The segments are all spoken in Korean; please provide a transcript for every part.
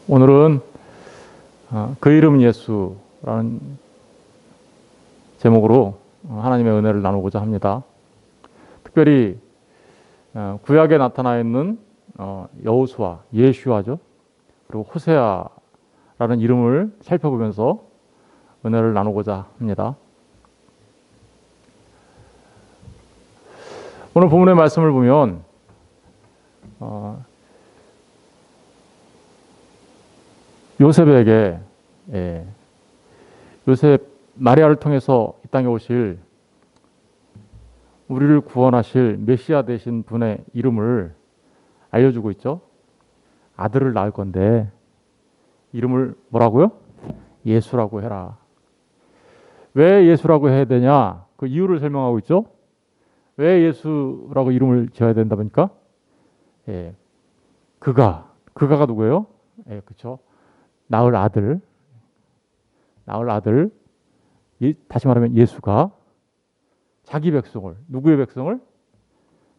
오늘은 그 이름 예수라는 제목으로 하나님의 은혜를 나누고자 합니다. 특별히 구약에 나타나 있는 여호수아, 예슈아죠. 그리고 호세아라는 이름을 살펴보면서 은혜를 나누고자 합니다. 오늘 본문의 말씀을 보면 요셉에게 요셉 마리아를 통해서 이 땅에 오실 우리를 구원하실 메시아 되신 분의 이름을 알려주고 있죠. 아들을 낳을 건데 이름을 뭐라고요? 예수라고 해라. 왜 예수라고 해야 되냐? 그 이유를 설명하고 있죠. 왜 예수라고 이름을 지어야 된다 보니까 그가가 누구예요? 그렇죠. 낳을 아들, 다시 말하면 예수가 자기 백성을, 누구의 백성을?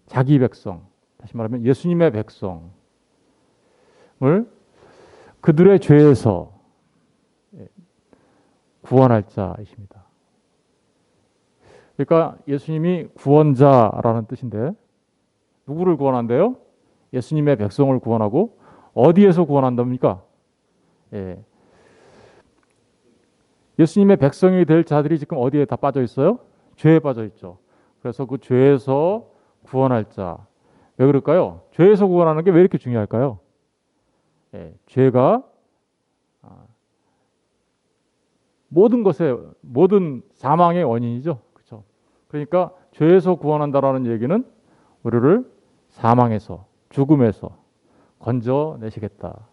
자기 백성, 다시 말하면 예수님의 백성을 그들의 죄에서 구원할 자이십니다. 그러니까 예수님이 구원자라는 뜻인데 누구를 구원한대요? 예수님의 백성을 구원하고 어디에서 구원한답니까? 예수님의 백성이 될 자들이 지금 어디에 다 빠져 있어요? 죄에 빠져 있죠. 그래서 그 죄에서 구원할 자. 왜 그럴까요? 죄에서 구원하는 게 왜 이렇게 중요할까요? 죄가 모든 사망의 원인이죠. 그렇죠? 그러니까 죄에서 구원한다라는 얘기는 우리를 사망에서, 죽음에서 건져내시겠다.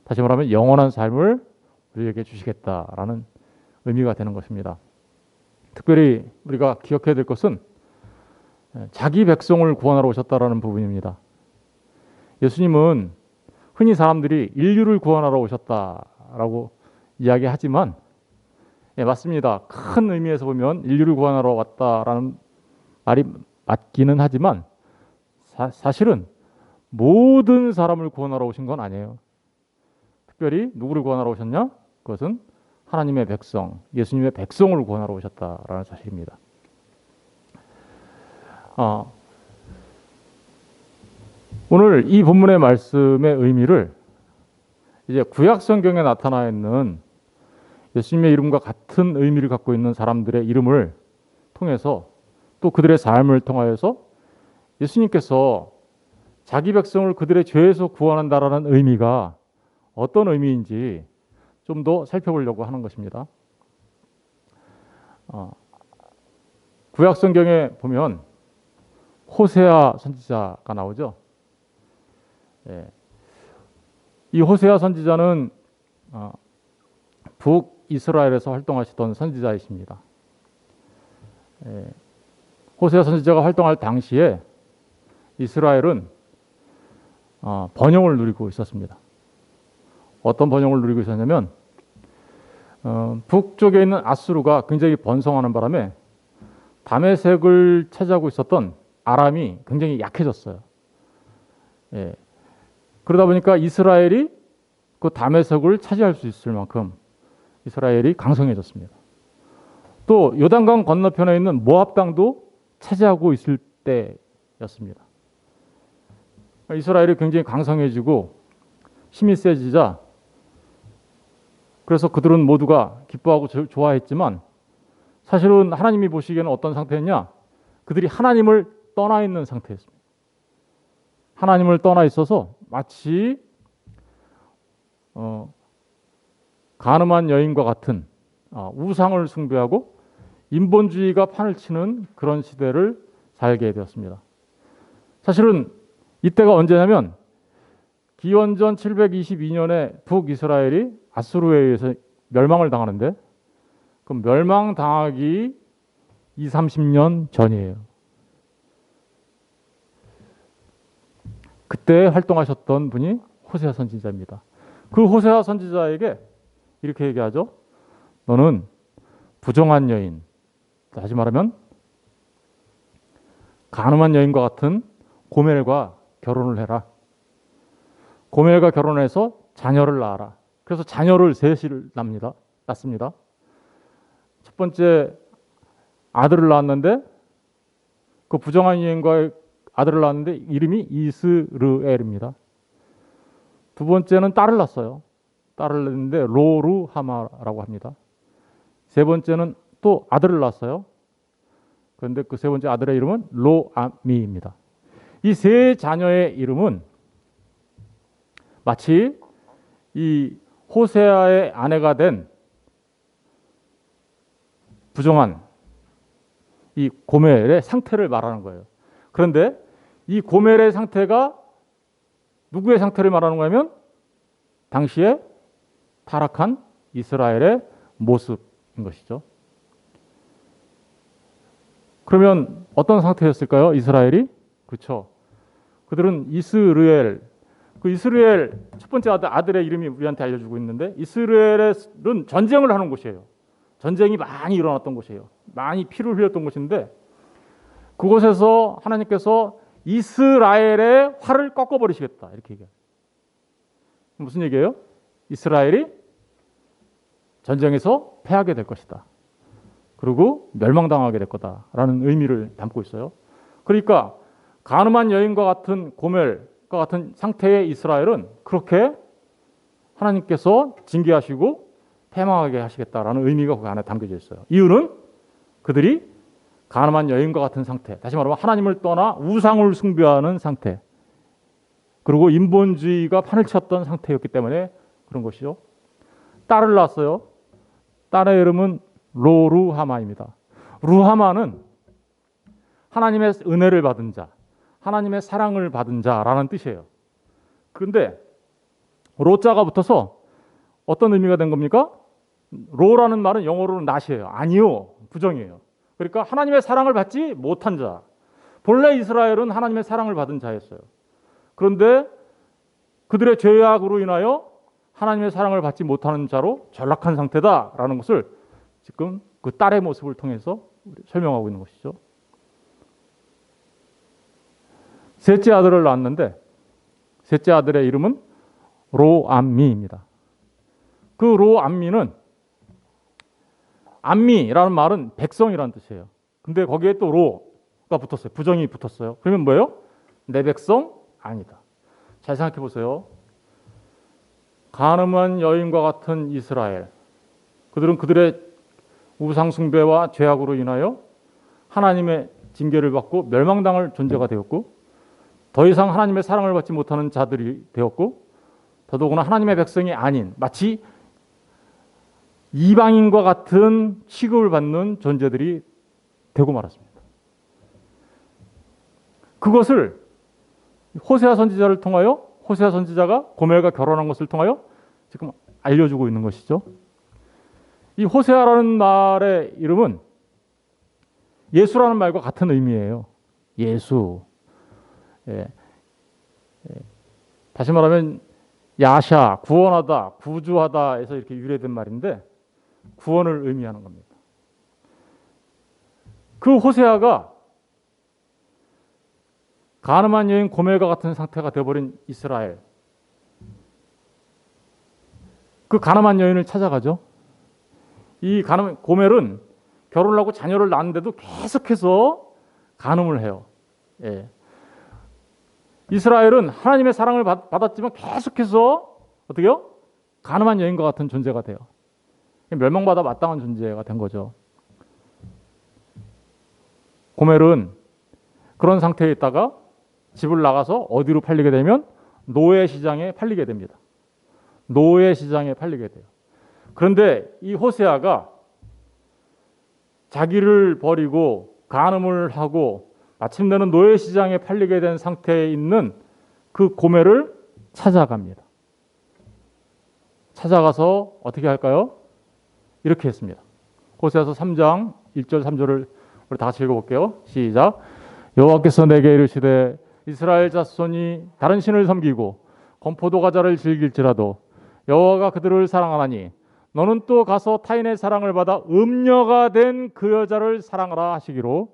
다시 말하면 영원한 삶을 우리에게 주시겠다라는 의미가 되는 것입니다. 특별히 우리가 기억해야 될 것은 자기 백성을 구원하러 오셨다라는 부분입니다. 예수님은 흔히 사람들이 인류를 구원하러 오셨다라고 이야기하지만 맞습니다. 큰 의미에서 보면 인류를 구원하러 왔다라는 말이 맞기는 하지만 사실은 모든 사람을 구원하러 오신 건 아니에요. 특별히 누구를 구원하러 오셨냐? 그것은 하나님의 백성, 예수님의 백성을 구원하러 오셨다라는 사실입니다. 오늘 이 본문의 말씀의 의미를 이제 구약 성경에 나타나 있는 예수님의 이름과 같은 의미를 갖고 있는 사람들의 이름을 통해서 또 그들의 삶을 통하여서 예수님께서 자기 백성을 그들의 죄에서 구원한다라는 의미가 어떤 의미인지 좀 더 살펴보려고 하는 것입니다. 구약 성경에 보면 호세아 선지자가 나오죠. 이 호세아 선지자는 북이스라엘에서 활동하시던 선지자이십니다. 호세아 선지자가 활동할 당시에 이스라엘은 번영을 누리고 있었습니다. 어떤 번영을 누리고 있었냐면 북쪽에 있는 아수르가 굉장히 번성하는 바람에 다메섹을 차지하고 있었던 아람이 굉장히 약해졌어요. 그러다 보니까 이스라엘이 그 다메섹을 차지할 수 있을 만큼 이스라엘이 강성해졌습니다. 또 요단강 건너편에 있는 모압 땅도 차지하고 있을 때였습니다. 이스라엘이 굉장히 강성해지고 힘이 세지자 그래서 그들은 모두가 기뻐하고 좋아했지만 사실은 하나님이 보시기에는 어떤 상태였냐? 그들이 하나님을 떠나 있는 상태였습니다. 하나님을 떠나 있어서 마치 가늠한 여인과 같은 우상을 숭배하고 인본주의가 판을 치는 그런 시대를 살게 되었습니다. 사실은 이때가 언제냐면 기원전 722년에 북이스라엘이 아수르에 의해서 멸망을 당하는데 그 멸망당하기 20-30년 전이에요. 그때 활동하셨던 분이 호세아 선지자입니다. 그 호세아 선지자에게 이렇게 얘기하죠. 너는 부정한 여인, 다시 말하면 가늠한 여인과 같은 고멜과 결혼을 해라. 고멜과 결혼해서 자녀를 낳아라. 그래서 자녀를 셋을 낳습니다. 첫 번째 아들을 낳았는데 그 부정한 여인과의 아들을 낳았는데 이름이 이스르엘입니다. 두 번째는 딸을 낳았어요. 딸을 낳았는데 로루하마라고 합니다. 세 번째는 또 아들을 낳았어요. 그런데 그 세 번째 아들의 이름은 로암미입니다. 이 세 자녀의 이름은 마치 이 호세아의 아내가 된 부정한 이 고멜의 상태를 말하는 거예요. 그런데 이 고멜의 상태가 누구의 상태를 말하는 거냐면 당시에 타락한 이스라엘의 모습인 것이죠. 그러면 어떤 상태였을까요? 이스라엘이? 그렇죠. 그들은 이스르엘, 그 이스라엘 첫 번째 아들의 이름이 우리한테 알려주고 있는데 이스라엘은 전쟁을 하는 곳이에요. 전쟁이 많이 일어났던 곳이에요. 많이 피를 흘렸던 곳인데 그곳에서 하나님께서 이스라엘의 활을 꺾어버리시겠다 이렇게 얘기해요. 무슨 얘기예요? 이스라엘이 전쟁에서 패하게 될 것이다. 그리고 멸망당하게 될 거다라는 의미를 담고 있어요. 그러니까 가늠한 여인과 같은 고멜과 같은 상태의 이스라엘은 그렇게 하나님께서 징계하시고 패망하게 하시겠다라는 의미가 그 안에 담겨져 있어요. 이유는 그들이 가늠한 여인과 같은 상태, 다시 말하면 하나님을 떠나 우상을 숭배하는 상태, 그리고 인본주의가 판을 쳤던 상태였기 때문에 그런 것이죠. 딸을 낳았어요. 딸의 이름은 로루하마입니다. 루하마는 하나님의 은혜를 받은 자, 하나님의 사랑을 받은 자라는 뜻이에요. 그런데 로자가 붙어서 어떤 의미가 된 겁니까? 로라는 말은 영어로는 not이에요. 아니요. 부정이에요. 그러니까 하나님의 사랑을 받지 못한 자. 본래 이스라엘은 하나님의 사랑을 받은 자였어요. 그런데 그들의 죄악으로 인하여 하나님의 사랑을 받지 못하는 자로 전락한 상태다라는 것을 지금 그 딸의 모습을 통해서 설명하고 있는 것이죠. 셋째 아들을 낳았는데 셋째 아들의 이름은 로암미입니다. 그 로암미는 암미라는 말은 백성이라는 뜻이에요. 근데 거기에 또 로가 붙었어요. 부정이 붙었어요. 그러면 뭐예요? 내 백성 아니다. 잘 생각해 보세요. 가늠한 여인과 같은 이스라엘. 그들은 그들의 우상 숭배와 죄악으로 인하여 하나님의 징계를 받고 멸망당할 존재가 되었고 더 이상 하나님의 사랑을 받지 못하는 자들이 되었고 더더구나 하나님의 백성이 아닌 마치 이방인과 같은 취급을 받는 존재들이 되고 말았습니다. 그것을 호세아 선지자를 통하여 호세아 선지자가 고멜과 결혼한 것을 통하여 지금 알려주고 있는 것이죠. 이 호세아라는 말의 이름은 예수라는 말과 같은 의미예요. 예수. 예. 다시 말하면 야샤, 구원하다, 구주하다에서 이렇게 유래된 말인데 구원을 의미하는 겁니다. 그 호세아가 가늠한 여인 고멜과 같은 상태가 되어버린 이스라엘. 그 가늠한 여인을 찾아가죠. 이 고멜은 결혼을 하고 자녀를 낳았는데도 계속해서 간음을 해요. 예. 이스라엘은 하나님의 사랑을 받았지만 계속해서 어떻게 해요? 가늠한 여인과 같은 존재가 돼요. 멸망받아 마땅한 존재가 된 거죠. 고멜은 그런 상태에 있다가 집을 나가서 어디로 팔리게 되면 노예 시장에 팔리게 됩니다. 노예 시장에 팔리게 돼요. 그런데 이 호세아가 자기를 버리고 간음을 하고 마침내는 노예 시장에 팔리게 된 상태에 있는 그 고멜을 찾아갑니다. 찾아가서 어떻게 할까요? 이렇게 했습니다. 호세아서 3장 1절 3절을 우리 다 같이 읽어볼게요. 시작. 여호와께서 내게 이르시되 이스라엘 자손이 다른 신을 섬기고 건포도 과자를 즐길지라도 여호와가 그들을 사랑하나니 너는 또 가서 타인의 사랑을 받아 음녀가 된 그 여자를 사랑하라 하시기로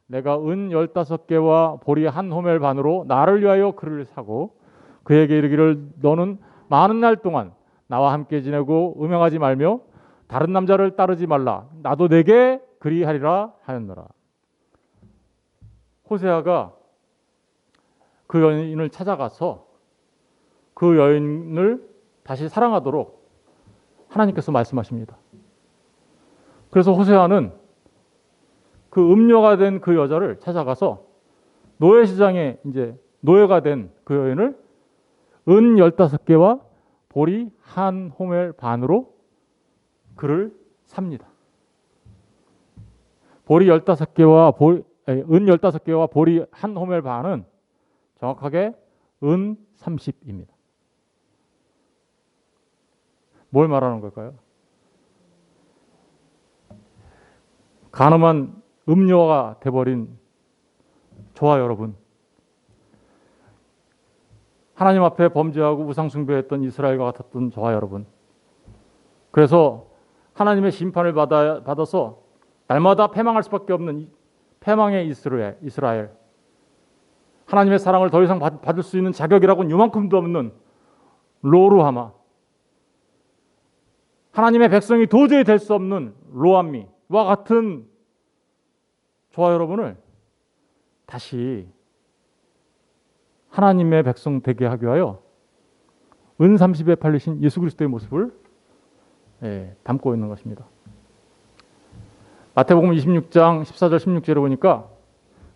내가 은 15개와 보리 한 호멜 반으로 나를 위하여 그를 사고 그에게 이르기를 너는 많은 날 동안 나와 함께 지내고 음행하지 말며 다른 남자를 따르지 말라. 나도 내게 그리하리라 하였노라. 호세아가 그 여인을 찾아가서 그 여인을 다시 사랑하도록 하나님께서 말씀하십니다. 그래서 호세아는 그 음녀가 된 그 여자를 찾아가서 노예 시장에 이제 노예가 된 그 여인을 은 15개와 보리 한 호멜 반으로 그를 삽니다. 보리 15개와 은 15개와 보리 한 호멜 반은 정확하게 은 30입니다. 뭘 말하는 걸까요? 간음한 음료가 돼버린 저와 여러분, 하나님 앞에 범죄하고 우상숭배했던 이스라엘과 같았던 저와 여러분, 그래서 하나님의 심판을 받아서 날마다 패망할 수밖에 없는 패망의 이스라엘, 하나님의 사랑을 더 이상 받을 수 있는 자격이라고는 요만큼도 없는 로루하마, 하나님의 백성이 도저히 될 수 없는 로암미와 같은 저와 여러분을 다시 하나님의 백성 되게 하기 위하여 은 30에 팔리신 예수 그리스도의 모습을 담고 있는 것입니다. 마태복음 26장 14절 16절에 보니까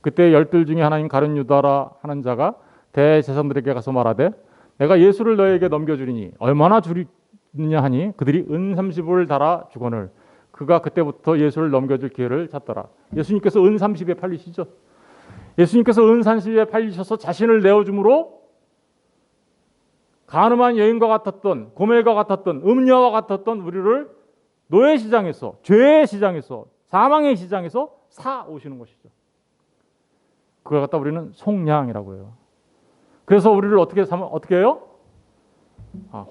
그때 열둘 중에 하나인 가룟 유다라 하는 자가 대제사장들에게 가서 말하되 내가 예수를 너에게 넘겨주리니 얼마나 주리냐 하니 그들이 은 30을 달아 주거늘 그가 그때부터 예수를 넘겨줄 기회를 찾더라. 예수님께서 은 30에 팔리시죠. 예수님께서 은 30에 팔리셔서 자신을 내어줌으로 간음한 여인과 같았던, 고멜과 같았던, 음녀와 같았던 우리를 노예 시장에서, 죄의 시장에서, 사망의 시장에서 사 오시는 것이죠. 그걸 갖다 우리는 속량이라고 해요. 그래서 우리를 어떻게 해요?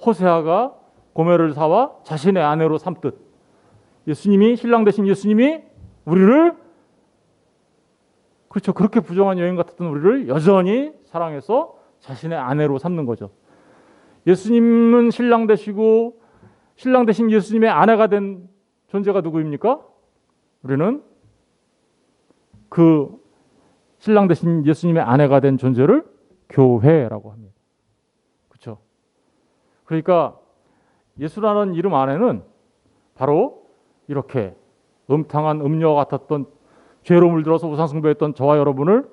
호세아가 고멜을 사와 자신의 아내로 삼듯 예수님이, 신랑 되신 예수님이 우리를, 그렇죠, 그렇게 부정한 여인 같았던 우리를 여전히 사랑해서 자신의 아내로 삼는 거죠. 예수님은 신랑 되시고 신랑 되신 예수님의 아내가 된 존재가 누구입니까? 우리는 그 신랑 되신 예수님의 아내가 된 존재를 교회라고 합니다. 그렇죠? 그러니까 예수라는 이름 안에는 바로 이렇게 음탕한 음녀와 같았던 죄로 물들어서 우상숭배했던 저와 여러분을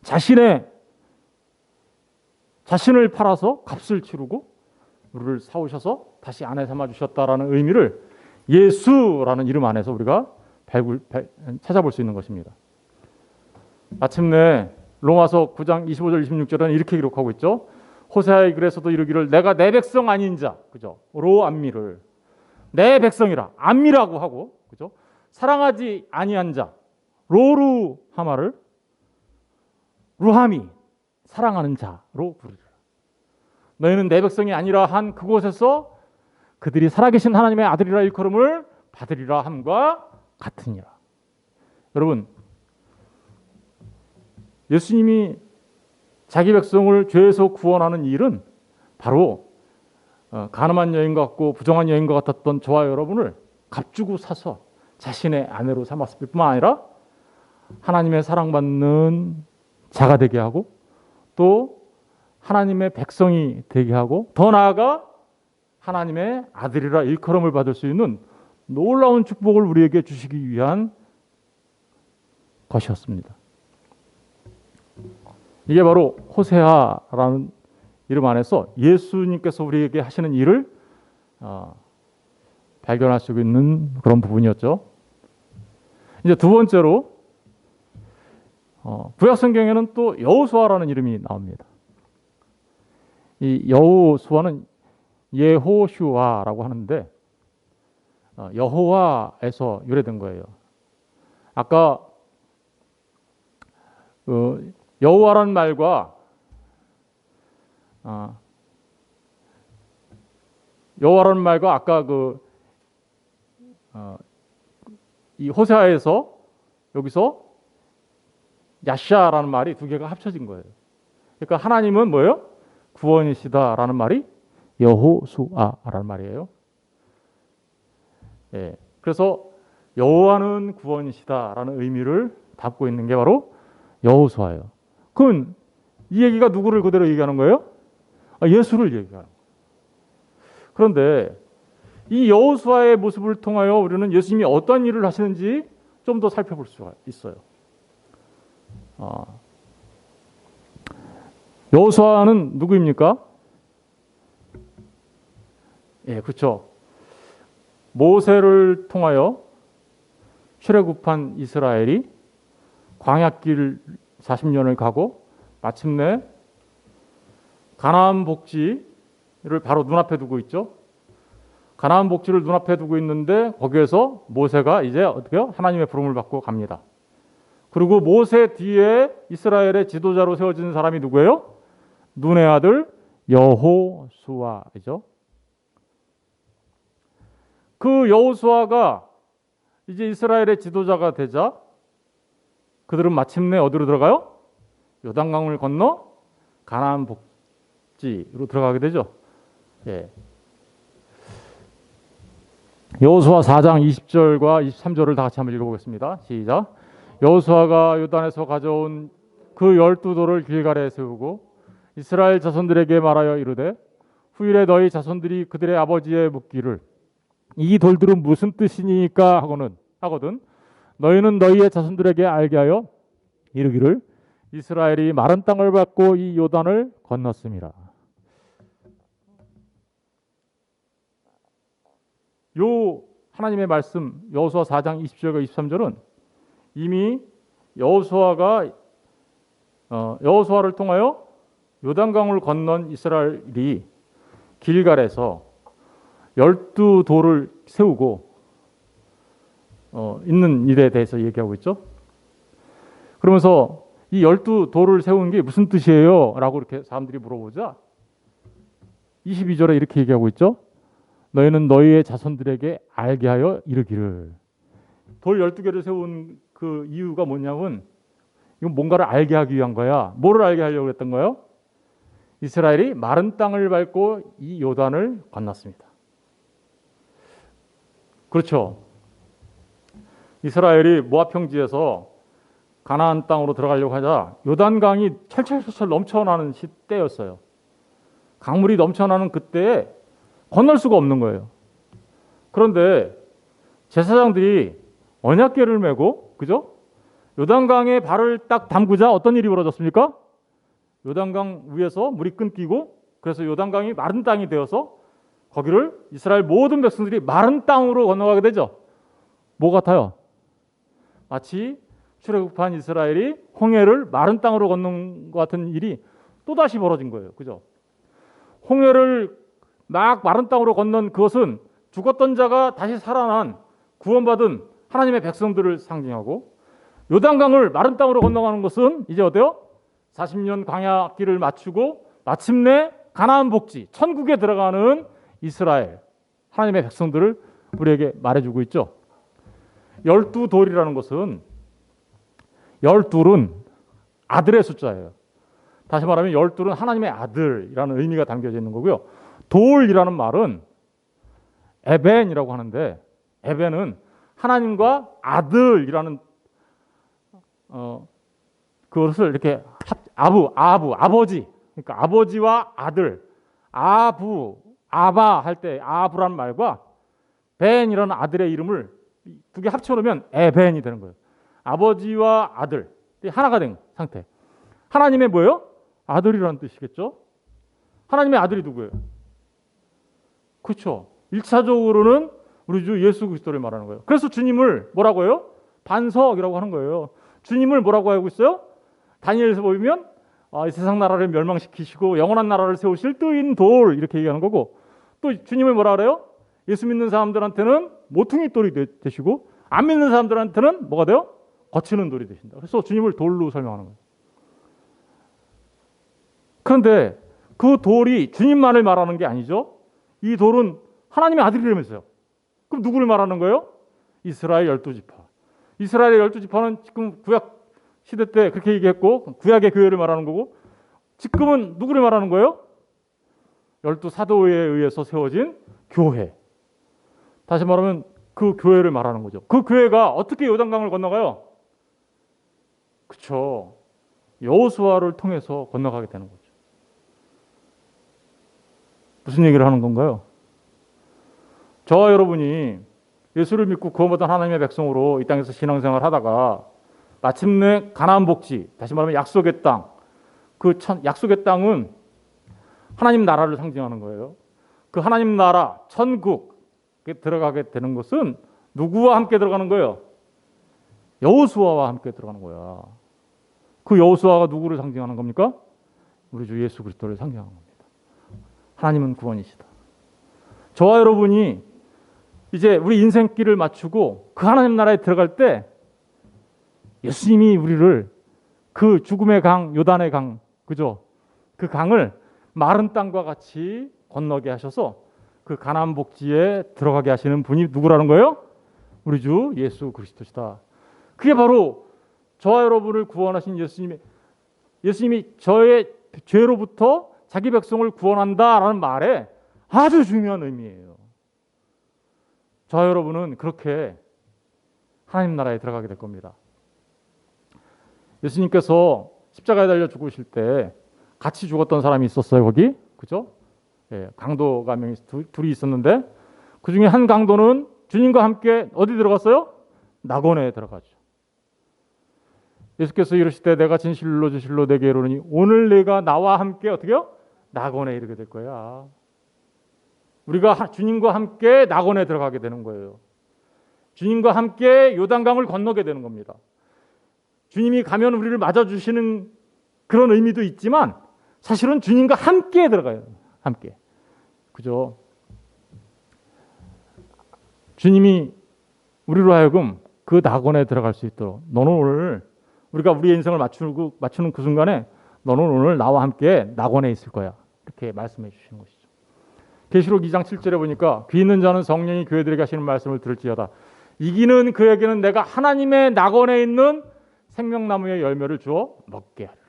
자신을 팔아서 값을 치르고 우리를 사오셔서 다시 아내 삼아 주셨다라는 의미를 예수라는 이름 안에서 우리가 찾아볼 수 있는 것입니다. 마침내 로마서 9장 25절 26절에는 이렇게 기록하고 있죠. 호세아의 글에서도 이르기를 내가 내 백성 아닌 자, 그죠? 로암미를 내 백성이라, 암미라고 하고, 그죠? 사랑하지 아니한 자, 로루하마를 루하미, 사랑하는 자로 부르리라. 너희는 내 백성이 아니라 한 그곳에서 그들이 살아계신 하나님의 아들이라 일컬음을 받으리라 함과 같으니라. 여러분, 예수님이 자기 백성을 죄에서 구원하는 일은 바로 간음한 여인 같고 부정한 여인과 같았던 저와 여러분을 값주고 사서 자신의 아내로 삼았을 뿐만 아니라 하나님의 사랑받는 자가 되게 하고 또 하나님의 백성이 되게 하고 더 나아가 하나님의 아들이라 일컬음을 받을 수 있는 놀라운 축복을 우리에게 주시기 위한 것이었습니다. 이게 바로 호세아라는 이름 안에서 예수님께서 우리에게 하시는 일을 발견할 수 있는 그런 부분이었죠. 이제 두 번째로 구약 성경에는 또 여호수아라는 이름이 나옵니다. 이 여호수아는 예호슈아라고 하는데 여호와에서 유래된 거예요. 아까 여호와라는 말과 여호와라는 말과 아까 이 호세아에서 여기서 야샤라는 말이 두 개가 합쳐진 거예요. 그러니까 하나님은 뭐예요? 구원이시다라는 말이 여호수아라는 말이에요. 예, 그래서 여호와는 구원이시다라는 의미를 담고 있는 게 바로 여호수아예요. 그럼 이 얘기가 누구를 그대로 얘기하는 거예요? 예수를 얘기하는 거예요. 그런데 이 여호수아의 모습을 통하여 우리는 예수님이 어떤 일을 하시는지 좀 더 살펴볼 수가 있어요. 여호수아는 누구입니까? 예, 그렇죠. 모세를 통하여 출애굽한 이스라엘이 광야길 40년을 가고 마침내 가나안 복지를 바로 눈앞에 두고 있죠. 가나안 복지를 눈앞에 두고 있는데 거기에서 모세가 이제 어떻게요? 하나님의 부름을 받고 갑니다. 그리고 모세 뒤에 이스라엘의 지도자로 세워진 사람이 누구예요? 눈의 아들 여호수아이죠. 그 여호수아가 이제 이스라엘의 지도자가 되자 그들은 마침내 어디로 들어가요? 요단강을 건너 가나안 복지로 들어가게 되죠. 예. 여호수아 4장 20절과 23절을 다 같이 한번 읽어보겠습니다. 시작. 여호수아가 요단에서 가져온 그 12돌을 길갈에 세우고 이스라엘 자손들에게 말하여 이르되 후일에 너희 자손들이 그들의 아버지의 묻기를 이 돌들은 무슨 뜻이니까 하거든 너희는 너희의 자손들에게 알게 하여 이르기를 이스라엘이 마른 땅을 밟고 이 요단을 건넜음이라. 요 하나님의 말씀 여호수아 4장 20절과 23절은 이미 여호수아를 통하여 요단강을 건넌 이스라엘이 길갈에서 12돌을 세우고 있는 일에 대해서 얘기하고 있죠. 그러면서 이 12돌을 세운 게 무슨 뜻이에요? 라고 이렇게 사람들이 물어보자 22절에 이렇게 얘기하고 있죠. 너희는 너희의 자손들에게 알게 하여 이르기를. 돌 12개를 세운 그 이유가 뭐냐면 이건 뭔가를 알게 하기 위한 거야. 뭐를 알게 하려고 했던 거예요? 이스라엘이 마른 땅을 밟고 이 요단을 건넜습니다. 그렇죠. 이스라엘이 모압 평지에서 가나안 땅으로 들어가려고 하자 요단강이 철철철철 넘쳐나는 시대였어요. 강물이 넘쳐나는 그때에 건널 수가 없는 거예요. 그런데 제사장들이 언약궤를 메고 그죠? 요단강에 발을 딱 담그자 어떤 일이 벌어졌습니까? 요단강 위에서 물이 끊기고 그래서 요단강이 마른 땅이 되어서 거기를 이스라엘 모든 백성들이 마른 땅으로 건너가게 되죠. 뭐 같아요? 마치 출애굽한 이스라엘이 홍해를 마른 땅으로 건넌 것 같은 일이 또다시 벌어진 거예요. 그죠? 홍해를 막 마른 땅으로 건넌 그것은 죽었던 자가 다시 살아난 구원받은 하나님의 백성들을 상징하고 요단강을 마른 땅으로 건너가는 것은 이제 어때요? 40년 광야 길을 마치고 마침내 가나안 복지, 천국에 들어가는 이스라엘, 하나님의 백성들을 우리에게 말해주고 있죠. 12돌이라는 것은 12은 아들의 숫자예요. 다시 말하면 12은 하나님의 아들이라는 의미가 담겨져 있는 거고요. 돌이라는 말은 에벤이라고 하는데 에벤은 하나님과 아들이라는 그것을 이렇게 아버지 그러니까 아버지와 아들 아바 할 때 아부라는 말과 벤이라는 아들의 이름을 두 개 합쳐놓으면 에벤이 되는 거예요. 아버지와 아들 하나가 된 상태. 하나님의 뭐예요? 아들이라는 뜻이겠죠. 하나님의 아들이 누구예요? 그렇죠. 1차적으로는 우리 주 예수 그리스도를 말하는 거예요. 그래서 주님을 뭐라고 해요? 반석이라고 하는 거예요. 주님을 뭐라고 하고 있어요? 다니엘에서 보면 이 세상 나라를 멸망시키시고 영원한 나라를 세우실 뜨인 돌 이렇게 얘기하는 거고 또 주님을 뭐라 그래요? 예수 믿는 사람들한테는 모퉁이 돌이 되시고 안 믿는 사람들한테는 뭐가 돼요? 거치는 돌이 되신다. 그래서 주님을 돌로 설명하는 거예요. 그런데 그 돌이 주님만을 말하는 게 아니죠. 이 돌은 하나님의 아들이라면서요. 그럼 누구를 말하는 거예요? 이스라엘 12지파. 이스라엘의 12지파는 지금 구약 시대 때 그렇게 얘기했고 구약의 교회를 말하는 거고 지금은 누구를 말하는 거예요? 12 사도에 의해서 세워진 교회. 다시 말하면 그 교회를 말하는 거죠. 그 교회가 어떻게 요단강을 건너가요? 그렇죠. 여호수아를 통해서 건너가게 되는 거죠. 무슨 얘기를 하는 건가요? 저와 여러분이 예수를 믿고 구원받은 하나님의 백성으로 이 땅에서 신앙생활을 하다가 마침내 가나안 복지, 다시 말하면 약속의 땅, 약속의 땅은 하나님 나라를 상징하는 거예요. 그 하나님 나라, 천국에 들어가게 되는 것은 누구와 함께 들어가는 거예요? 여호수아와 함께 들어가는 거야. 그 여호수아가 누구를 상징하는 겁니까? 우리 주 예수 그리스도를 상징하는 겁니다. 하나님은 구원이시다. 저와 여러분이 이제 우리 인생길을 맞추고 그 하나님 나라에 들어갈 때 예수님이 우리를 그 죽음의 강, 요단의 강, 그죠? 그 강을 마른 땅과 같이 건너게 하셔서 그 가나안 복지에 들어가게 하시는 분이 누구라는 거예요? 우리 주 예수 그리스도시다. 그게 바로 저와 여러분을 구원하신 예수님이 저의 죄로부터 자기 백성을 구원한다라는 말에 아주 중요한 의미예요. 저와 여러분은 그렇게 하나님 나라에 들어가게 될 겁니다. 예수님께서 십자가에 달려 죽으실 때 같이 죽었던 사람이 있었어요, 거기. 그죠? 예, 강도가 둘이 있었는데 그 중에 한 강도는 주님과 함께 어디 들어갔어요? 낙원에 들어가죠. 예수께서 이르실 때 내가 진실로 진실로 내게 이르노니 오늘 내가 나와 함께 어떻게요? 낙원에 이르게 될 거야. 우리가 주님과 함께 낙원에 들어가게 되는 거예요. 주님과 함께 요단강을 건너게 되는 겁니다. 주님이 가면 우리를 맞아주시는 그런 의미도 있지만 사실은 주님과 함께 들어가요. 함께. 그죠? 주님이 우리로 하여금 그 낙원에 들어갈 수 있도록 너는 오늘 우리가 우리의 인생을 맞추는 그 순간에 너는 오늘 나와 함께 낙원에 있을 거야. 이렇게 말씀해 주시는 것이죠. 계시록 2장 7절에 보니까 귀 있는 자는 성령이 교회들에게 하시는 말씀을 들을지어다. 이기는 그에게는 내가 하나님의 낙원에 있는 생명나무의 열매를 주어 먹게 하리라.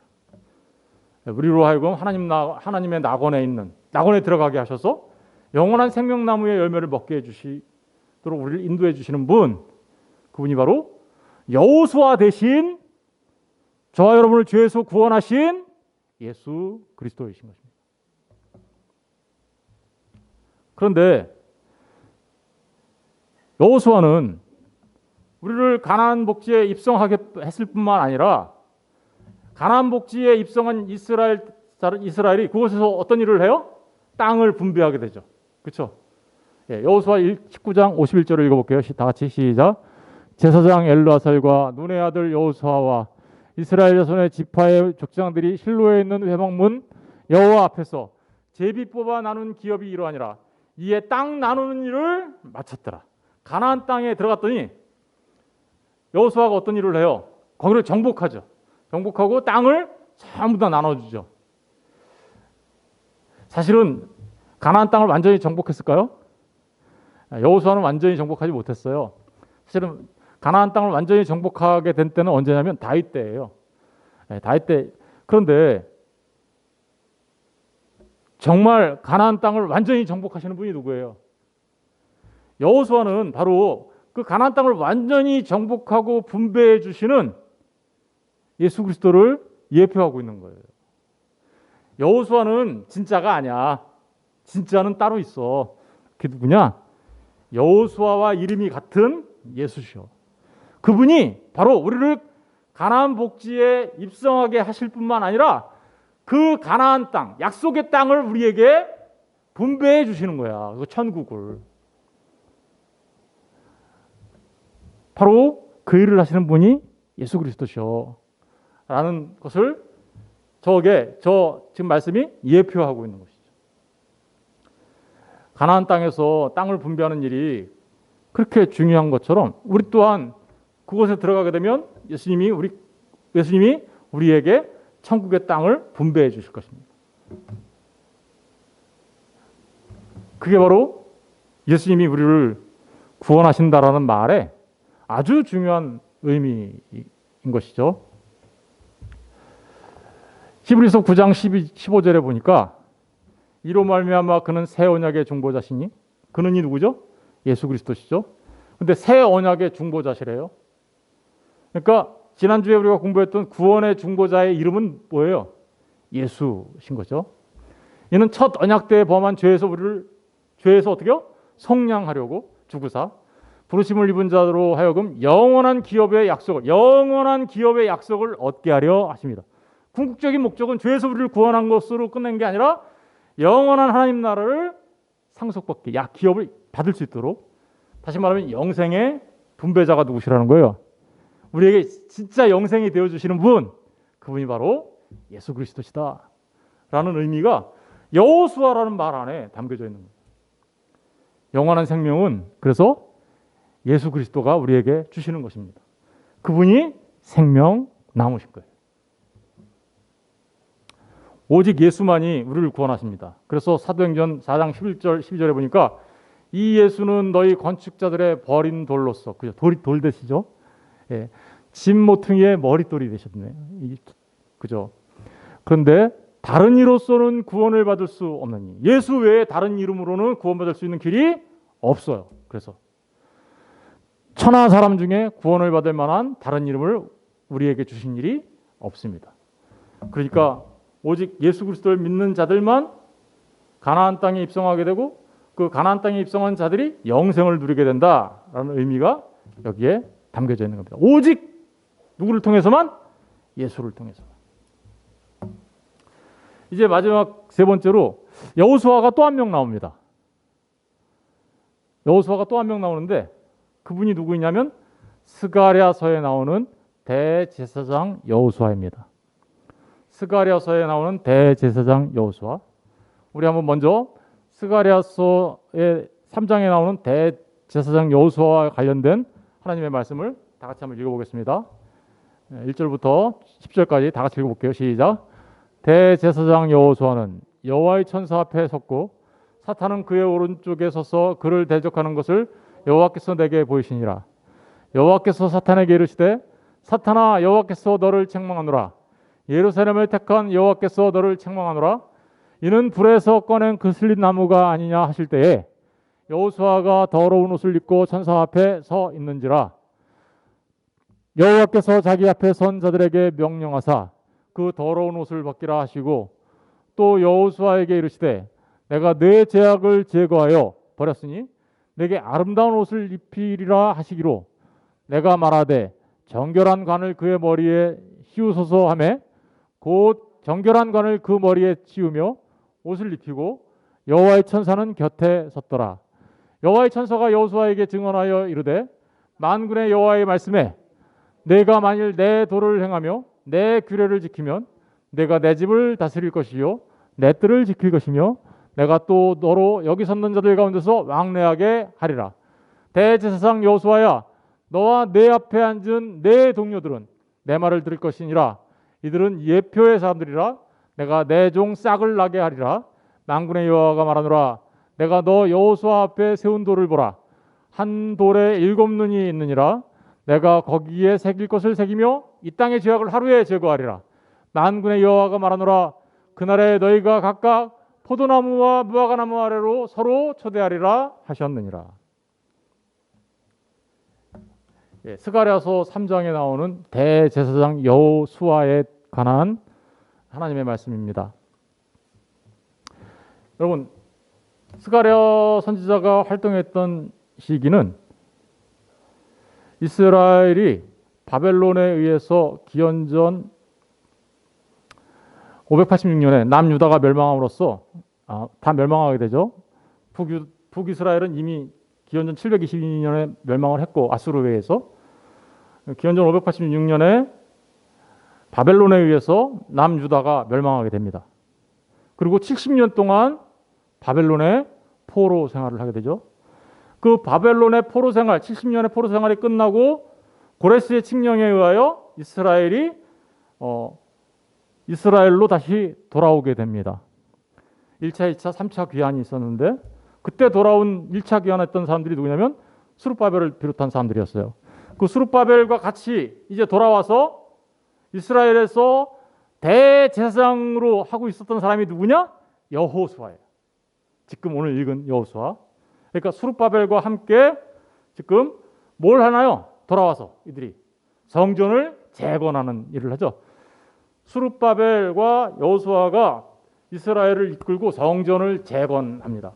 우리로 하여금 하나님의 낙원에 들어가게 하셔서 영원한 생명나무의 열매를 먹게 해주시도록 우리를 인도해 주시는 분, 그분이 바로 여호수아 대신 저와 여러분을 죄에서 구원하신 예수 그리스도이신 것입니다. 그런데 여호수아는 우리를 가나안 복지에 입성하게 했을 뿐만 아니라 가나안 복지에 입성한 이스라엘이 그곳에서 어떤 일을 해요? 땅을 분배하게 되죠. 그렇죠? 예, 여호수아 19장 51절을 읽어볼게요. 다 같이 시작. 제사장 엘르아살과 눈의 아들 여호수아와 이스라엘 자손의 지파의 족장들이 실로에 있는 회막문 여호와 앞에서 제비 뽑아 나눈 기업이 이러하니라. 이에 땅 나누는 일을 마쳤더라. 가나안 땅에 들어갔더니 여호수아가 어떤 일을 해요? 거기를 정복하죠. 정복하고 땅을 전부 다 나눠주죠. 사실은 가나안 땅을 완전히 정복했을까요? 여호수아는 완전히 정복하지 못했어요. 사실은 가나안 땅을 완전히 정복하게 된 때는 언제냐면 다윗 때예요. 다윗 때. 그런데 정말 가나안 땅을 완전히 정복하시는 분이 누구예요? 여호수아는 바로 그 가나안 땅을 완전히 정복하고 분배해 주시는 예수 그리스도를 예표하고 있는 거예요. 여호수아는 진짜가 아니야. 진짜는 따로 있어. 그게 누구냐? 여호수아와 이름이 같은 예수시오. 그분이 바로 우리를 가나안 복지에 입성하게 하실 뿐만 아니라 그 가나안 땅, 약속의 땅을 우리에게 분배해 주시는 거야. 그 천국을. 바로 그 일을 하시는 분이 예수 그리스도시오. 라는 것을 지금 말씀이 예표하고 있는 것이죠. 가나안 땅에서 땅을 분배하는 일이 그렇게 중요한 것처럼 우리 또한 그곳에 들어가게 되면 예수님이 우리에게 천국의 땅을 분배해 주실 것입니다. 그게 바로 예수님이 우리를 구원하신다라는 말에 아주 중요한 의미인 것이죠. 히브리서 9장 15절에 보니까 이로 말미암아 그는 새 언약의 중보자시니 그는 이 누구죠? 예수 그리스도시죠. 근데 새 언약의 중보자시래요. 그러니까 지난주에 우리가 공부했던 구원의 중보자의 이름은 뭐예요? 예수신 거죠. 이는 첫 언약 때에 범한 죄에서 우리를 죄에서 어떻게요? 속량하려고 주구사 부르심을 입은 자로 하여금 영원한 기업의 약속을 얻게 하려 하십니다. 궁극적인 목적은 죄에서 우리를 구원한 것으로 끝낸 게 아니라 영원한 하나님 나라를 상속받게, 기업을 받을 수 있도록, 다시 말하면 영생의 분배자가 누구시라는 거예요. 우리에게 진짜 영생이 되어주시는 분, 그분이 바로 예수 그리스도시다 라는 의미가 여호수아라는 말 안에 담겨져 있는 거예요. 영원한 생명은 그래서 예수 그리스도가 우리에게 주시는 것입니다. 그분이 생명 나무신 거예요. 오직 예수만이 우리를 구원하십니다. 그래서 사도행전 4장 11절 12절에 보니까 이 예수는 너희 건축자들의 버린 돌로서, 그죠? 돌 되시죠? 예. 짐 모퉁이의 머릿돌이 되셨네. 그죠? 그런데 다른 이로서는 구원을 받을 수 없느니, 예수 외에 다른 이름으로는 구원받을 수 있는 길이 없어요. 그래서 천하 사람 중에 구원을 받을 만한 다른 이름을 우리에게 주신 일이 없습니다. 그러니까 오직 예수 그리스도를 믿는 자들만 가나안 땅에 입성하게 되고 그 가나안 땅에 입성한 자들이 영생을 누리게 된다라는 의미가 여기에 담겨져 있는 겁니다. 오직 누구를 통해서만? 예수를 통해서만. 이제 마지막 세 번째로 여호수아가 또 한 명 나옵니다. 여호수아가 또 한 명 나오는데 그분이 누구냐면 스가랴서에 나오는 대제사장 여호수아입니다. 스가랴서에 나오는 대제사장 여호수아. 우리 한번 먼저 스가랴서의 3장에 나오는 대제사장 여호수아와 관련된 하나님의 말씀을 다 같이 한번 읽어보겠습니다. 1절부터 10절까지 다 같이 읽어볼게요. 시작. 대제사장 여호수아는 여호와의 천사 앞에 섰고 사탄은 그의 오른쪽에 서서 그를 대적하는 것을 여호와께서 내게 보이시니라. 여호와께서 사탄에게 이르시되 사탄아 여호와께서 너를 책망하노라. 예루살렘을 택한 여호와께서 너를 책망하노라. 이는 불에서 꺼낸 그슬린 나무가 아니냐 하실 때에 여호수아가 더러운 옷을 입고 천사 앞에 서 있는지라. 여호와께서 자기 앞에 선 자들에게 명령하사 그 더러운 옷을 벗기라 하시고 또 여호수아에게 이르시되 내가 내 죄악을 제거하여 버렸으니 내게 아름다운 옷을 입히리라 하시기로 내가 말하되 정결한 관을 그의 머리에 씌우소서 하매 곧 정결한 관을 그 머리에 씌우며 옷을 입히고 여호와의 천사는 곁에 섰더라. 여호와의 천사가 여호수아에게 증언하여 이르되 만군의 여호와의 말씀에 내가 만일 내 도를 행하며 내 규례를 지키면 내가 내 집을 다스릴 것이요 내 뜰을 지킬 것이며 내가 또 너로 여기 섰는 자들 가운데서 왕래하게 하리라. 대제사장 여호수아야 너와 내 앞에 앉은 내 동료들은 내 말을 들을 것이니라. 이들은 예표의 사람들이라. 내가 내 종 싹을 나게 하리라. 만군의 여호와가 말하노라. 내가 너 여호수아 앞에 세운 돌을 보라. 한 돌에 7눈이 있느니라. 내가 거기에 새길 것을 새기며 이 땅의 죄악을 하루에 제거하리라. 만군의 여호와가 말하노라. 그날에 너희가 각각 포도나무와 무화과나무 아래로 서로 초대하리라 하셨느니라. 스가랴서 3장에 나오는 대제사장 여호수아에 관한 하나님의 말씀입니다. 여러분, 스가랴 선지자가 활동했던 시기는 이스라엘이 바벨론에 의해서 기원전 586년에 남유다가 멸망함으로써 다 멸망하게 되죠. 북이스라엘은 이미 기원전 722년에 멸망을 했고 아수르에 의해서 기원전 586년에 바벨론에 의해서 남유다가 멸망하게 됩니다. 그리고 70년 동안 바벨론의 포로 생활을 하게 되죠. 그 바벨론의 포로 생활, 70년의 포로 생활이 끝나고 고레스의 칙령에 의하여 이스라엘로 다시 돌아오게 됩니다. 1차, 2차, 3차 귀환이 있었는데 그때 돌아온 1차 귀환했던 사람들이 누구냐면 스룹바벨을 비롯한 사람들이었어요. 그 스룹바벨과 같이 이제 돌아와서 이스라엘에서 대제사장으로 하고 있었던 사람이 누구냐? 여호수아예요. 지금 오늘 읽은 여호수아. 그러니까 스룹바벨과 함께 지금 뭘 하나요? 돌아와서 이들이 성전을 재건하는 일을 하죠. 스룹바벨과 여호수아가 이스라엘을 이끌고 성전을 재건합니다.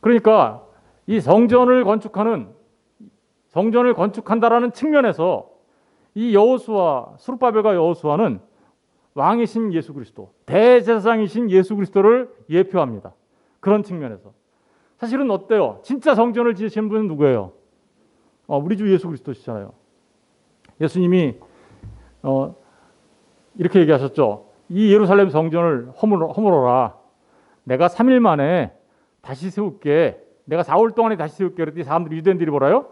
그러니까 이 성전을 건축한다라는 측면에서 이 여호수아, 스룹바벨과 여호수아는 왕이신 예수 그리스도, 대제사장이신 예수 그리스도를 예표합니다. 그런 측면에서. 사실은 어때요? 진짜 성전을 지으신 분은 누구예요? 우리 주 예수 그리스도시잖아요. 예수님이 이렇게 얘기하셨죠. 이 예루살렘 성전을 허물어라. 내가 3일 만에 다시 세울게. 내가 4월 동안에 다시 세울게. 그랬더니 사람들이, 유대인들이 뭐라요?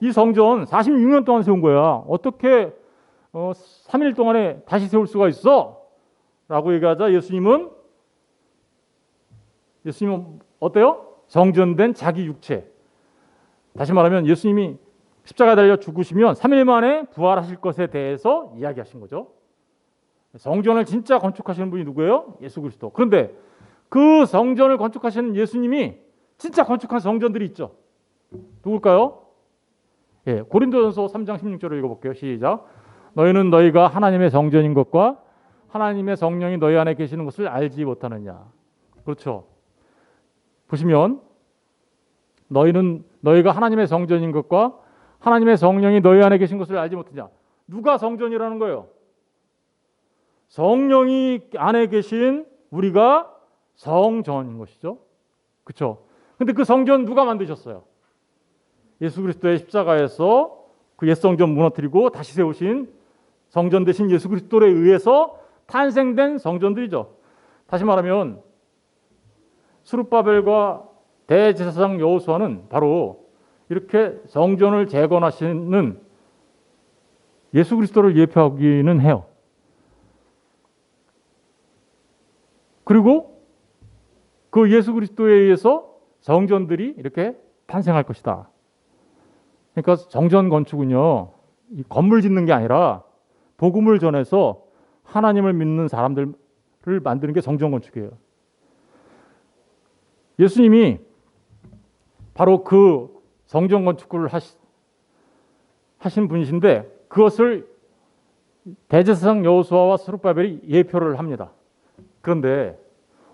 이 성전 46년 동안 세운 거야. 어떻게 3일 동안에 다시 세울 수가 있어? 라고 얘기하자 예수님은 어때요? 성전된 자기 육체. 다시 말하면 예수님이 십자가에 달려 죽으시면 3일 만에 부활하실 것에 대해서 이야기하신 거죠. 성전을 진짜 건축하시는 분이 누구예요? 예수 그리스도. 그런데 그 성전을 건축하시는 예수님이 진짜 건축한 성전들이 있죠. 누굴까요? 예, 고린도전서 3장 16절을 읽어볼게요. 시작. 너희는 너희가 하나님의 성전인 것과 하나님의 성령이 너희 안에 계시는 것을 알지 못하느냐. 그렇죠. 보시면 너희가 하나님의 성전인 것과 하나님의 성령이 너희 안에 계신 것을 알지 못하냐. 누가 성전이라는 거예요? 성령이 안에 계신 우리가 성전인 것이죠. 그렇죠. 근데 그 성전 누가 만드셨어요? 예수 그리스도의 십자가에서 그 옛 성전 무너뜨리고 다시 세우신 성전 되신 예수 그리스도에 의해서 탄생된 성전들이죠. 다시 말하면 스룹바벨과 대제사장 여호수아는 바로 이렇게 성전을 재건하시는 예수 그리스도를 예표하기는 해요. 그리고 그 예수 그리스도에 의해서 성전들이 이렇게 탄생할 것이다. 그러니까 성전 건축은요, 이 건물 짓는 게 아니라 복음을 전해서 하나님을 믿는 사람들을 만드는 게 성전 건축이에요. 예수님이 바로 그 성전 건축을 하신 분이신데 그것을 대제사장 여호수아와 스룹바벨이 예표를 합니다. 그런데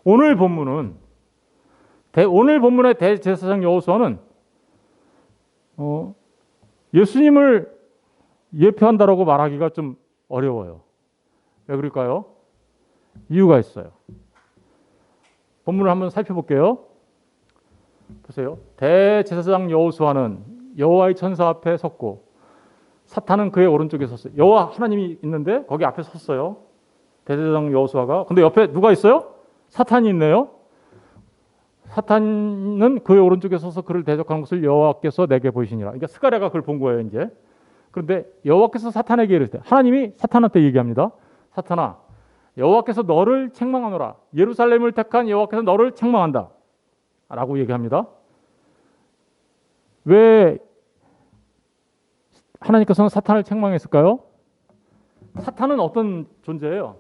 오늘 본문의 대제사장 여호수아는 예수님을 예표한다라고 말하기가 좀 어려워요. 왜 그럴까요? 이유가 있어요. 본문을 한번 살펴볼게요. 보세요. 대제사장 여호수아는 여호와의 천사 앞에 섰고 사탄은 그의 오른쪽에 섰어요. 여호와 하나님이 있는데 거기 앞에 섰어요. 대제사장 여호수아가. 근데 옆에 누가 있어요? 사탄이 있네요. 사탄은 그의 오른쪽에 서서 그를 대적하는 것을 여호와께서 내게 보이시니라. 그러니까 스가랴가 그걸 본 거예요, 이제. 그런데 여호와께서 사탄에게 이르시되, 하나님이 사탄한테 얘기합니다. 사탄아, 여호와께서 너를 책망하노라. 예루살렘을 택한 여호와께서 너를 책망한다. 라고 얘기합니다. 왜 하나님께서는 사탄을 책망했을까요? 사탄은 어떤 존재예요?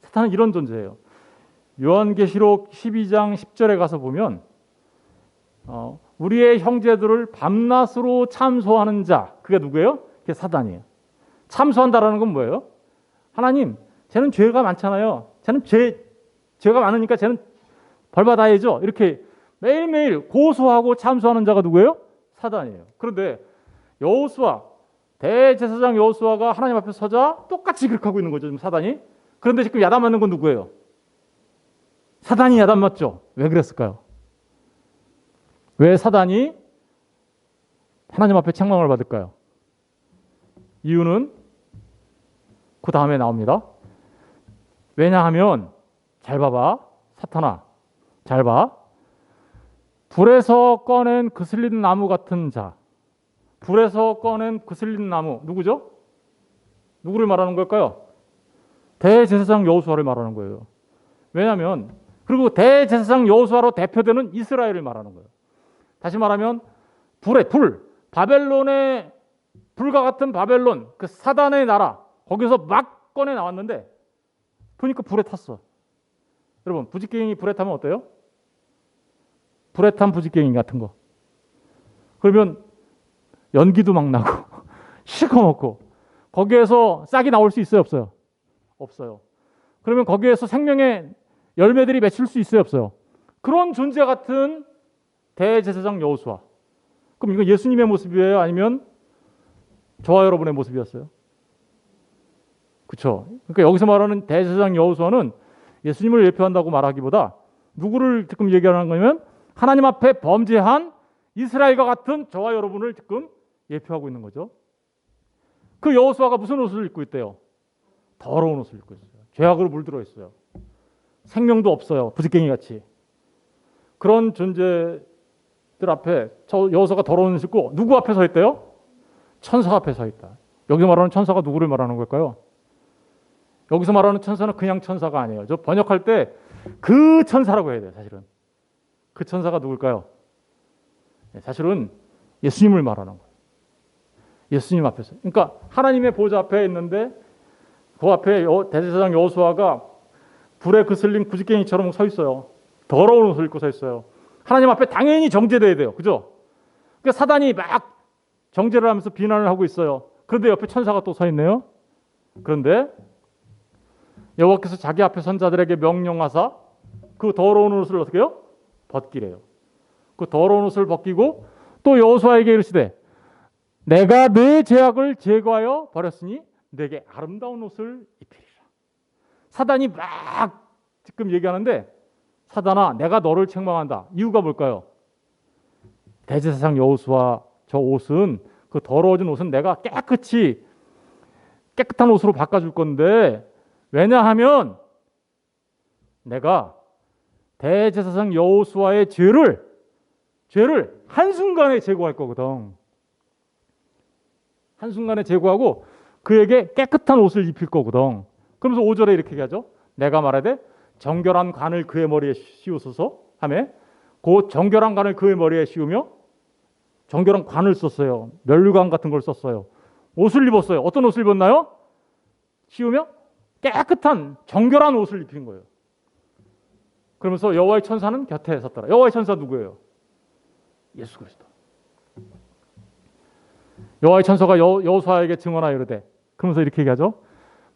사탄은 이런 존재예요. 요한계시록 12장 10절에 가서 보면 우리의 형제들을 밤낮으로 참소하는 자, 그게 누구예요? 그게 사단이에요. 참소한다라는 건 뭐예요? 하나님, 쟤는 죄가 많잖아요. 쟤는 죄가 많으니까 쟤는 벌 받아야죠. 이렇게 매일매일 고소하고 참소하는 자가 누구예요? 사단이에요. 그런데 여호수아, 대제사장 여호수아가 하나님 앞에 서자 똑같이 그렇게 하고 있는 거죠, 지금 사단이. 그런데 지금 야단 맞는 건 누구예요? 사단이 야단 맞죠? 왜 그랬을까요? 왜 사단이 하나님 앞에 책망을 받을까요? 이유는 그 다음에 나옵니다. 왜냐하면 잘 봐봐. 사탄아, 잘 봐. 불에서 꺼낸 그슬린 나무 같은 자. 불에서 꺼낸 그슬린 나무. 누구죠? 누구를 말하는 걸까요? 대제사장 여호수아를 말하는 거예요. 왜냐하면 그리고 대제사장 여호수아로 대표되는 이스라엘을 말하는 거예요. 다시 말하면 바벨론의 불과 같은 바벨론, 그 사단의 나라, 거기서 막 꺼내 나왔는데 보니까 불에 탔어. 여러분, 부지깽이 불에 타면 어때요? 불에 탄 부직갱이 같은 거. 그러면 연기도 막 나고 시커멓고 거기에서 싹이 나올 수 있어요, 없어요? 없어요. 그러면 거기에서 생명의 열매들이 맺힐 수 있어요, 없어요? 그런 존재 같은 대제사장 여호수아. 그럼 이거 예수님의 모습이에요? 아니면 저와 여러분의 모습이었어요? 그렇죠? 그러니까 여기서 말하는 대제사장 여호수아는 예수님을 예표한다고 말하기보다 누구를 지금 얘기하는 거냐면 하나님 앞에 범죄한 이스라엘과 같은 저와 여러분을 지금 예표하고 있는 거죠. 그 여호수아가 무슨 옷을 입고 있대요? 더러운 옷을 입고 있어요. 죄악으로 물들어 있어요. 생명도 없어요. 부직갱이 같이. 그런 존재들 앞에 저 여호수아가 더러운 옷을 입고 누구 앞에 서 있대요? 천사 앞에 서 있다. 여기 말하는 천사가 누구를 말하는 걸까요? 여기서 말하는 천사는 그냥 천사가 아니에요. 저 번역할 때 그 천사라고 해야 돼요. 사실은. 그 천사가 누굴까요? 사실은 예수님을 말하는 거예요. 예수님 앞에서. 그러니까 하나님의 보좌 앞에 있는데 그 앞에 대제사장 여호수아가 불에 그슬린 부직갱이처럼 서 있어요. 더러운 옷을 입고 서 있어요. 하나님 앞에 당연히 정죄돼야 돼요. 그죠? 그러니까 사단이 막 정죄를 하면서 비난을 하고 있어요. 그런데 옆에 천사가 또 서 있네요. 그런데 여호와께서 자기 앞에 선 자들에게 명령하사 그 더러운 옷을 어떻게 해요? 벗기래요. 그 더러운 옷을 벗기고 또 여호수아에게 이르시되 내가 네 죄악을 제거하여 버렸으니 내게 아름다운 옷을 입히리라. 사단이 막 지금 얘기하는데 사단아 내가 너를 책망한다. 이유가 뭘까요? 대제사장 여호수아 저 옷은 그 더러워진 옷은 내가 깨끗한 옷으로 바꿔줄 건데 왜냐하면 내가 대제사장 여호수아의 죄를 한순간에 제거할 거거든. 한순간에 제거하고 그에게 깨끗한 옷을 입힐 거거든. 그러면서 5절에 이렇게 얘기하죠. 내가 말하되 정결한 관을 그의 머리에 씌우소서 하며 그 정결한 관을 그의 머리에 씌우며 정결한 관을 썼어요. 면류관 같은 걸 썼어요. 옷을 입었어요. 어떤 옷을 입었나요? 씌우며 깨끗한 정결한 옷을 입힌 거예요. 그러면서 여호와의 천사는 곁에 섰더라. 여호와의 천사 누구예요? 예수 그리스도. 여호와의 천사가 여호수아에게 증언하여 이르되 그러면서 이렇게 얘기하죠.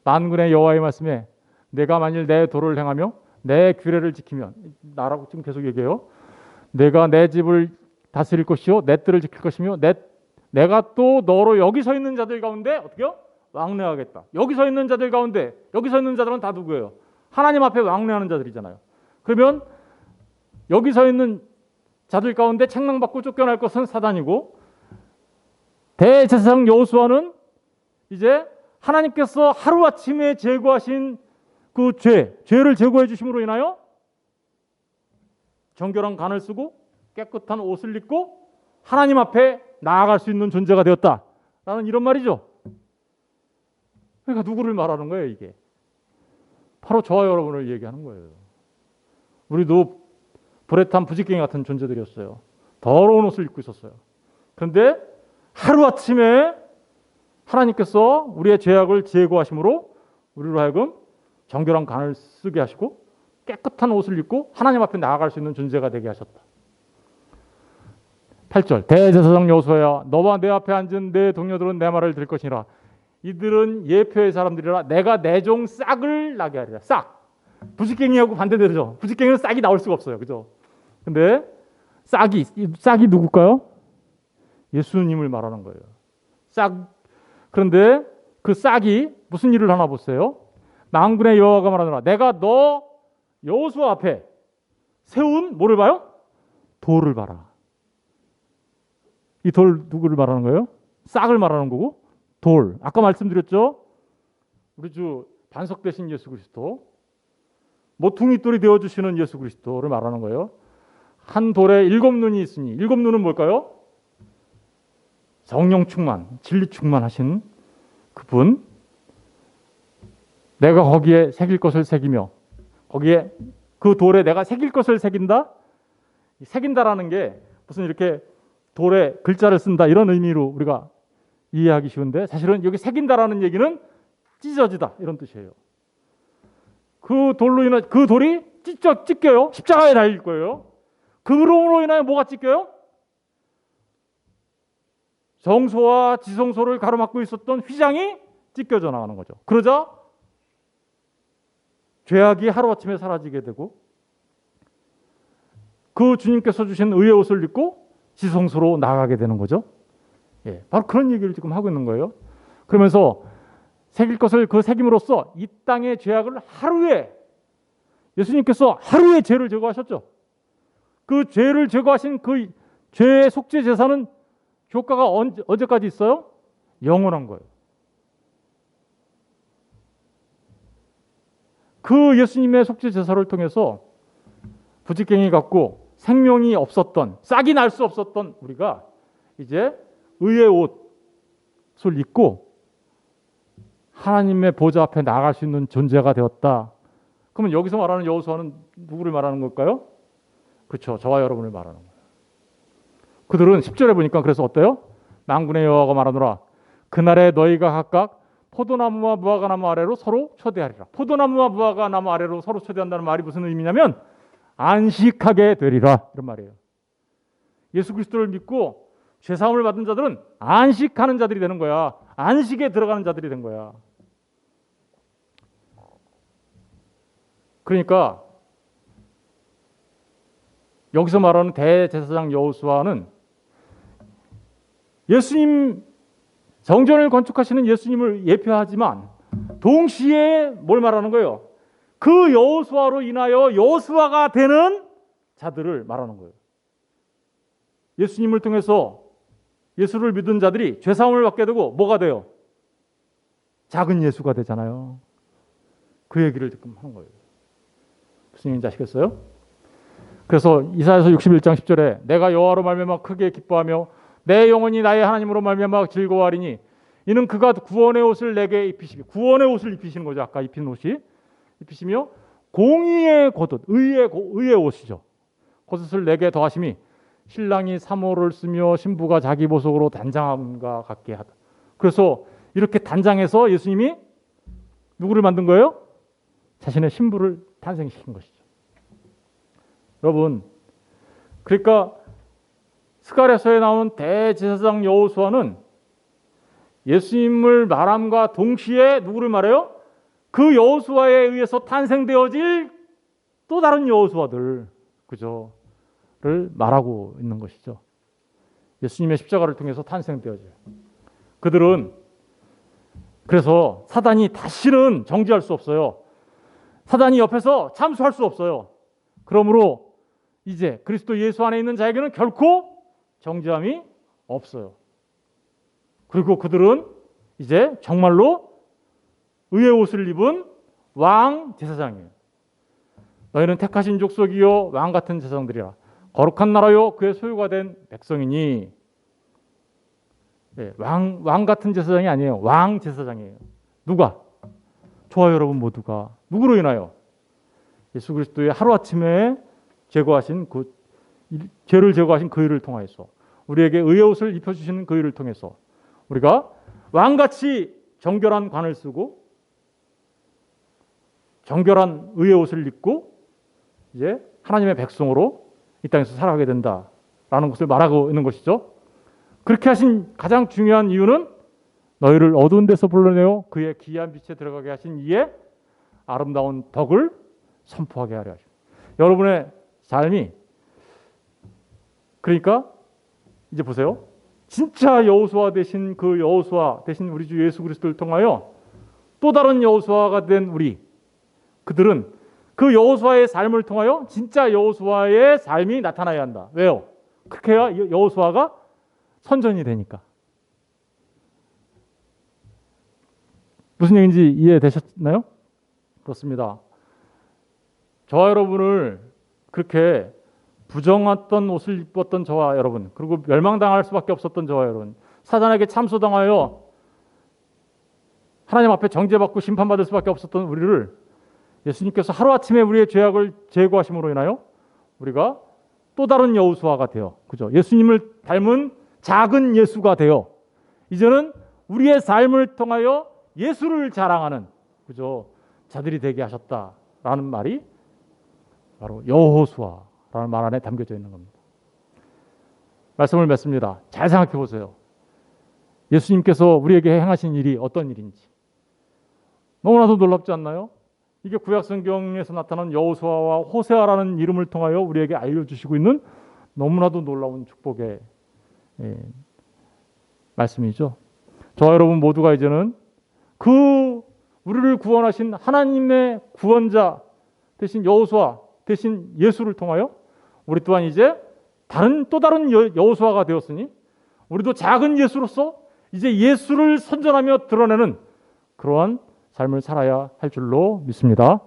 만군의 여호와의 말씀에 내가 만일 내 도를 행하며 내 규례를 지키면 나라고 지금 계속 얘기해요. 내가 내 집을 다스릴 것이요 내 뜰을 지킬 것이며 내가 또 너로 여기 서 있는 자들 가운데 어떻게요? 왕래하겠다. 여기 서 있는 자들 가운데 여기 서 있는 자들은 다 누구예요? 하나님 앞에 왕래하는 자들이잖아요. 그러면 여기 서 있는 자들 가운데 책망받고 쫓겨날 것은 사단이고 대제사장 여호수아는 이제 하나님께서 하루아침에 제거하신 그 죄를 제거해 주심으로 인하여 정결한 간을 쓰고 깨끗한 옷을 입고 하나님 앞에 나아갈 수 있는 존재가 되었다라는 이런 말이죠. 그러니까 누구를 말하는 거예요, 이게? 바로 저와 여러분을 얘기하는 거예요. 우리도 불에 탄 부직갱이 같은 존재들이었어요. 더러운 옷을 입고 있었어요. 그런데 하루아침에 하나님께서 우리의 죄악을 제거하심으로 우리로 하여금 정결한 간을 쓰게 하시고 깨끗한 옷을 입고 하나님 앞에 나아갈 수 있는 존재가 되게 하셨다. 8절 대제사장 여호수아야 너와 내 앞에 앉은 내 동료들은 내 말을 들을 것이니라. 이들은 예표의 사람들이라 내가 내 종 싹을 나게 하리라. 싹. 부직갱이하고 반대되죠. 부직갱이는 싹이 나올 수가 없어요. 그죠? 근데 싹이 누굴까요? 예수님을 말하는 거예요. 싹. 그런데 그 싹이 무슨 일을 하나 보세요. 만군의 여호와가 말하노라. 내가 너 여호수아 앞에 세운 뭐를 봐요? 돌을 봐라. 이 돌 누구를 말하는 거예요? 싹을 말하는 거고 돌. 아까 말씀드렸죠? 우리 주 반석 되신 예수 그리스도. 모퉁이돌이 되어주시는 예수 그리스도를 말하는 거예요. 한 돌에 7눈이 있으니 7눈은 뭘까요? 성령 충만, 진리 충만하신 그분. 내가 거기에 새길 것을 새기며 거기에 그 돌에 내가 새길 것을 새긴다. 새긴다라는 게 무슨 이렇게 돌에 글자를 쓴다 이런 의미로 우리가 이해하기 쉬운데 사실은 여기 새긴다라는 얘기는 찢어지다 이런 뜻이에요. 그 돌로 인한 그 돌이 찢겨요. 십자가에 달릴 거예요. 그러므로 인하여 뭐가 찢겨요? 정소와 지성소를 가로막고 있었던 휘장이 찢겨져 나가는 거죠. 그러자 죄악이 하루아침에 사라지게 되고 그 주님께서 주신 의의 옷을 입고 지성소로 나가게 되는 거죠. 예, 바로 그런 얘기를 지금 하고 있는 거예요. 그러면서 새길 것을 그 새김으로써 이 땅의 죄악을 하루에, 예수님께서 하루에 죄를 제거하셨죠. 그 죄를 제거하신 그 죄의 속죄 제사는 효과가 언제까지 있어요? 영원한 거예요. 그 예수님의 속죄 제사를 통해서 부지깽이 같고 생명이 없었던, 싹이 날 수 없었던 우리가 이제 의의 옷을 입고 하나님의 보좌 앞에 나갈 수 있는 존재가 되었다. 그러면 여기서 말하는 여호수아는 누구를 말하는 걸까요? 그렇죠. 저와 여러분을 말하는 거예요. 그들은 10절에 보니까 그래서 어때요? 만군의 여호와가 말하노라. 그날에 너희가 각각 포도나무와 무화과나무 아래로 서로 초대하리라. 포도나무와 무화과나무 아래로 서로 초대한다는 말이 무슨 의미냐면 안식하게 되리라, 이런 말이에요. 예수 그리스도를 믿고 죄사함을 받은 자들은 안식하는 자들이 되는 거야. 안식에 들어가는 자들이 된 거야. 그러니까 여기서 말하는 대제사장 여호수아는 예수님, 정전을 건축하시는 예수님을 예표하지만 동시에 뭘 말하는 거예요? 그 여호수아로 인하여 여호수아가 되는 자들을 말하는 거예요. 예수님을 통해서 예수를 믿은 자들이 죄사함을 받게 되고 뭐가 돼요? 작은 예수가 되잖아요. 그 얘기를 지금 하는 거예요. 무슨 얘기인지 아시겠어요? 그래서 이사야서 61장 10절에 내가 여호와로 말미암아 크게 기뻐하며 내 영혼이 나의 하나님으로 말미암아 즐거워하리니 이는 그가 구원의 옷을 내게 입히시며, 구원의 옷을 입히시는 거죠. 아까 입힌 옷이 입히시며 공의의 겉옷, 의의 옷이죠. 겉옷을 내게 더하심이 신랑이 사모를 쓰며 신부가 자기 보석으로 단장함과 같게 하다. 그래서 이렇게 단장해서 예수님이 누구를 만든 거예요? 자신의 신부를 탄생시킨 것이죠. 여러분, 그러니까 스가랴서에 나오는 대제사장 여호수아는 예수님을 말함과 동시에 누구를 말해요? 그 여호수아에 의해서 탄생되어질 또 다른 여호수아들, 그죠? 를 말하고 있는 것이죠. 예수님의 십자가를 통해서 탄생되어져요. 그들은 그래서 사단이 다시는 정죄할 수 없어요. 사단이 옆에서 참수할 수 없어요. 그러므로 이제 그리스도 예수 안에 있는 자에게는 결코 정죄함이 없어요. 그리고 그들은 이제 정말로 의의 옷을 입은 왕 제사장이에요. 너희는 택하신 족속이요 왕 같은 제사장들이라. 거룩한 나라요 그의 소유가 된 백성이니. 네, 왕 같은 제사장이 아니에요. 왕 제사장이에요. 누가? 저와 여러분 모두가 누구로 인하여? 예수 그리스도의 하루아침에 제거하신 그 죄를 제거하신 그 일을 통하여서 우리에게 의의 옷을 입혀주시는 그 일을 통해서 우리가 왕같이 정결한 관을 쓰고 정결한 의의 옷을 입고 이제 하나님의 백성으로 이 땅에서 살아가게 된다라는 것을 말하고 있는 것이죠. 그렇게 하신 가장 중요한 이유는 너희를 어두운 데서 불러내어 그의 기이한 빛에 들어가게 하신 이의 아름다운 덕을 선포하게 하려 하십니다. 여러분의 삶이 그러니까 이제 보세요. 진짜 여호수아 되신 그 여호수아 되신 우리 주 예수 그리스도를 통하여 또 다른 여호수아가 된 우리, 그들은 그 여호수아의 삶을 통하여 진짜 여호수아의 삶이 나타나야 한다. 왜요? 그렇게 해야 여호수아가 선전이 되니까. 무슨 얘기인지 이해되셨나요? 그렇습니다. 저와 여러분을 그렇게 부정했던 옷을 입었던 저와 여러분, 그리고 멸망당할 수밖에 없었던 저와 여러분, 사단에게 참소당하여 하나님 앞에 정죄받고 심판받을 수밖에 없었던 우리를 예수님께서 하루아침에 우리의 죄악을 제거하심으로 인하여 우리가 또 다른 여호수아가 되어, 그죠? 예수님을 닮은 작은 예수가 되어 이제는 우리의 삶을 통하여 예수를 자랑하는, 그죠? 자들이 되게 하셨다라는 말이 바로 여호수아라는 라는 말 안에 담겨져 있는 겁니다. 말씀을 맺습니다. 잘 생각해 보세요. 예수님께서 우리에게 행하신 일이 어떤 일인지 너무나도 놀랍지 않나요? 이게 구약 성경에서 나타난 여호수아와 호세아라는 이름을 통하여 우리에게 알려주시고 있는 너무나도 놀라운 축복의 말씀이죠. 저와 여러분 모두가 이제는 그 우리를 구원하신 하나님의 구원자 대신 여호수아 대신 예수를 통하여 우리 또한 이제 또 다른 여호수아가 되었으니 우리도 작은 예수로서 이제 예수를 선전하며 드러내는 그러한 삶을 살아야 할 줄로 믿습니다.